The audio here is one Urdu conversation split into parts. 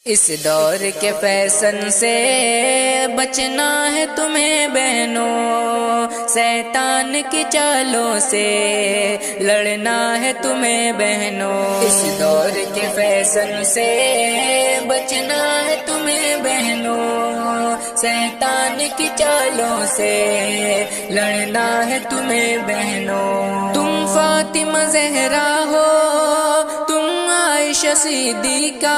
اس دور کے فیشن سے بچنا ہے تمہیں بہنوں، شیطان کی چالوں سے لڑنا ہے تمہیں بہنوں۔ اس دور کے فیشن سے بچنا ہے تمہیں بہنوں، شیطان کی چالوں سے لڑنا ہے تمہیں بہنوں۔ تم فاطمہ زہرا ہو، تم عائشہ صدیقہ،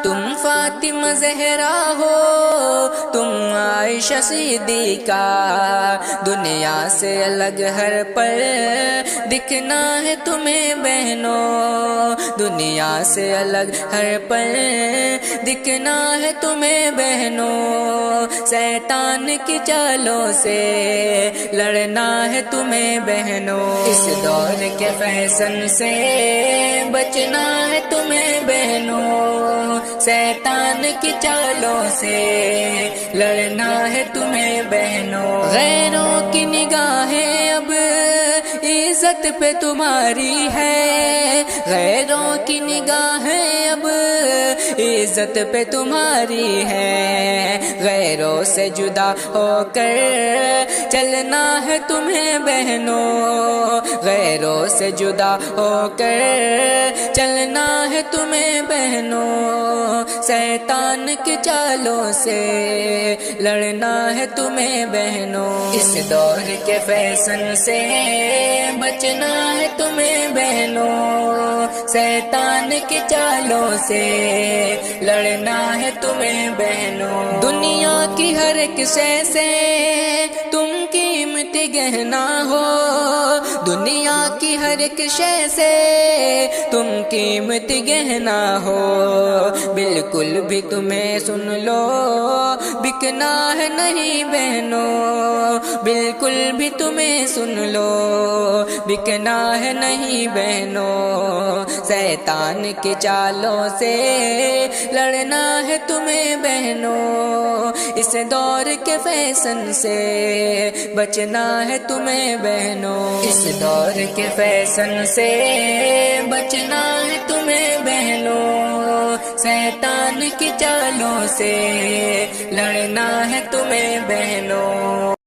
تم فاطمہ زہرا ہو، تم عائشہ صدیقہ، دنیا سے الگ ہر پل دکھنا ہے تمہیں بہنوں، دنیا سے الگ ہر پل دکھنا ہے تمہیں بہنوں، شیطان کی چالوں سے لڑنا ہے تمہیں بہنوں۔ اس دور کے فیشن سے بچنا ہے تمہیں بہنوں، شیطان کی چالوں سے لڑنا ہے تمہیں بہنوں۔ غیروں کی نگاہیں اب عزت پہ تمہاری ہے، غیروں کی نگاہیں اب عزت پہ تمہاری ہے، غیروں سے جدا ہو کر چلنا ہے تمہیں بہنوں، غیروں سے جدا ہو کر چلنا ہے تمہیں بہنوں، شیطان کی چالوں سے لڑنا ہے تمہیں بہنوں۔ اس دور کے فیشن سے بچنا ہے تمہیں بہنوں، شیطان کی چالوں سے لڑنا ہے تمہیں بہنوں۔ دنیا کی ہر ایک شے سے تم قیمت گہنا ہو، دنیا کی ہر ایک شے سے تم قیمت گہنا ہو، بالکل بھی تمہیں سن لو بکنا ہے نہیں بہنوں، بالکل بھی تمہیں سن لو بکنا ہے نہیں بہنوں، شیطان کی چالوں سے لڑنا ہے تمہیں بہنوں، اس دور کے فیشن سے بچنا ہے تمہیں بہنوں۔ اس دور کے فیشن سے بچنا ہے تمہیں بہنوں، شیطان کی چالوں سے لڑنا ہے تمہیں بہنوں۔